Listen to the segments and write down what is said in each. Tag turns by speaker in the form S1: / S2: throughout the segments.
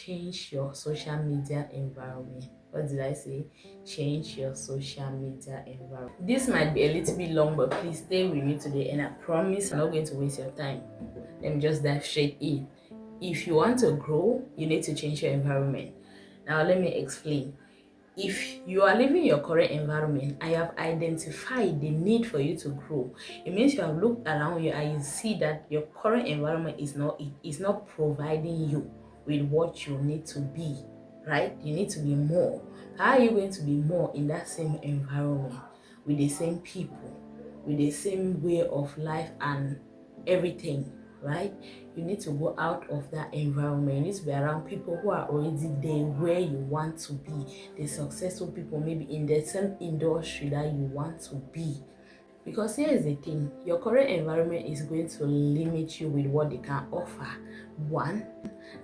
S1: change your social media environment. What did I say? Change your social media environment. This might be a little bit long, but please stay with me today, and I promise I'm not going to waste your time. Let me just dive straight in. If you want to grow, you need to change your environment. Now let me explain. If you are living your current environment, I have identified the need for you to grow. It means you have looked around you and you see that your current environment is not providing you with what you need to be, right? You need to be more. How are you going to be more in that same environment, with the same people, with the same way of life and everything, right? You need to go out of that environment. You need to be around people who are already there where you want to be, the successful people, maybe in the same industry that you want to be. Because here is the thing, your current environment is going to limit you with what they can offer, one,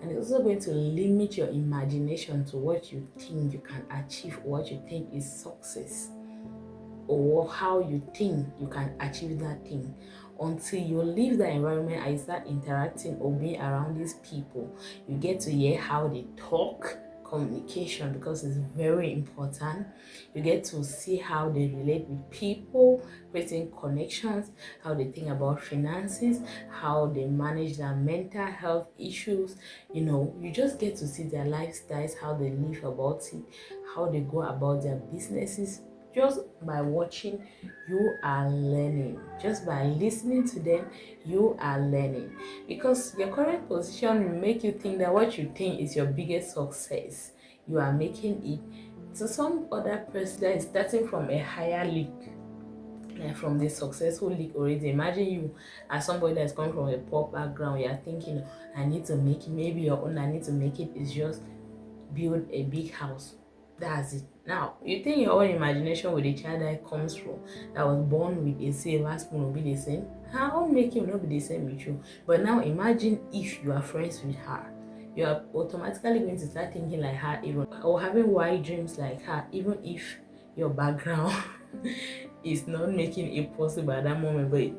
S1: and it's also going to limit your imagination to what you think you can achieve, what you think is success, or how you think you can achieve that thing. Until you leave the environment and you start interacting or being around these people, you get to hear how they talk, communication, because it's very important. You get to see how they relate with people, creating connections, how they think about finances, how they manage their mental health issues. You just get to see their lifestyles, how they live about it, how they go about their businesses. Just by watching, you are learning. Just by listening to them, you are learning. Because your current position will make you think that what you think is your biggest success, you are making it to some other person that is starting from a higher league, like from the successful league already. Imagine you as somebody that's coming from a poor background. You are thinking, I need to make it. Maybe your own I need to make it is just build a big house. That's it. Now, you think your own imagination with the child that comes from, that was born with a silver spoon, will be the same? Her own making will not be the same with you. But now imagine if you are friends with her. You are automatically going to start thinking like her, even, or having wild dreams like her, even if your background is not making it possible at that moment. But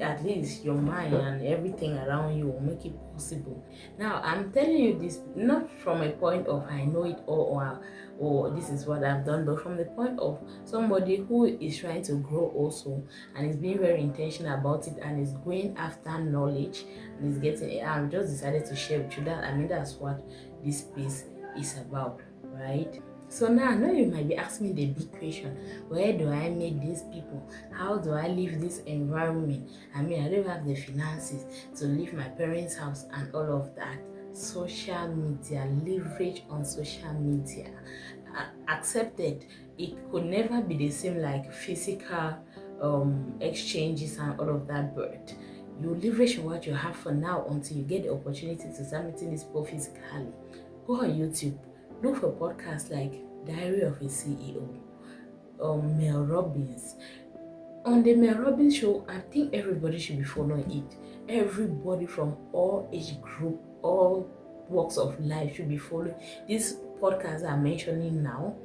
S1: at least your mind and everything around you will make it possible. Now, I'm telling you this not from a point of I know it all, or this is what I've done, but from the point of somebody who is trying to grow also and is being very intentional about it and is going after knowledge and is getting it. I'm just decided to share with you that. I mean, that's what this space is about, right? So now I know you might be asking me the big question, where do I meet these people? How do I leave this environment? I mean, I don't have the finances to leave my parents' house and all of that. Social media, leverage on social media. Accepted, it could never be the same like physical exchanges and all of that, but you leverage on what you have for now until you get the opportunity to start meeting these people physically. Go on YouTube. Look for podcasts like Diary of a CEO, Mel Robbins. On the Mel Robbins show, I think everybody should be following it. Everybody from all age group, all walks of life should be following these podcasts I'm mentioning now,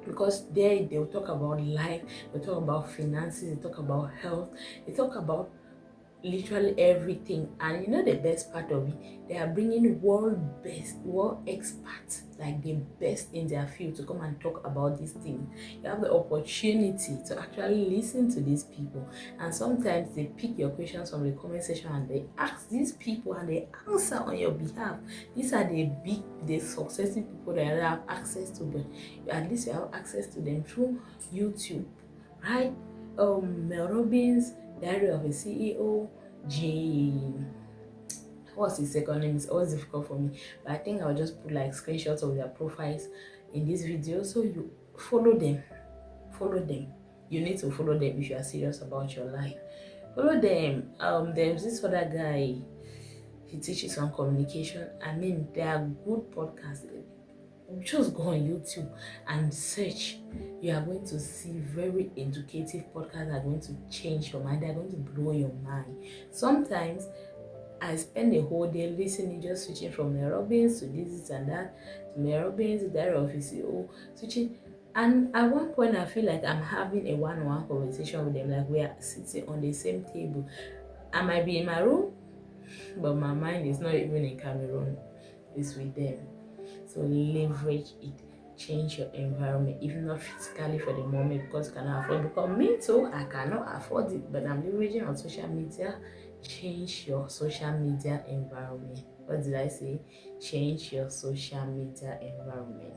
S1: because they'll talk about life, they'll talk about finances, they talk about health, they talk about literally everything. And you know the best part of it, they are bringing world experts, like the best in their field, to come and talk about these things. You have the opportunity to actually listen to these people, and sometimes they pick your questions from the comment section and they ask these people and they answer on your behalf. These are the successful people that I have access to, but at least you have access to them through YouTube, right? Mel Robbins, Diary of a CEO, what's his second name? It's always difficult for me, but I think I'll just put like screenshots of their profiles in this video, so you follow them. You need to follow them if you are serious about your life. Follow them. There's this other guy, he teaches on communication. I mean, they are good podcasts. Just go on YouTube and search. You are going to see very educative podcasts that are going to change your mind. They're going to blow your mind. Sometimes I spend a whole day listening, just switching from Mel Robbins to this and that, to Mel Robbins, Diary of a CEO, switching. And at one point, I feel like I'm having a one-on-one conversation with them, like we are sitting on the same table. I might be in my room, but my mind is not even in Cameroon. is with them. So leverage it. Change your environment, even not physically for the moment because you cannot afford. Because me too, I cannot afford it, but I'm leveraging on social media. Change your social media environment. What did I say? Change your social media environment.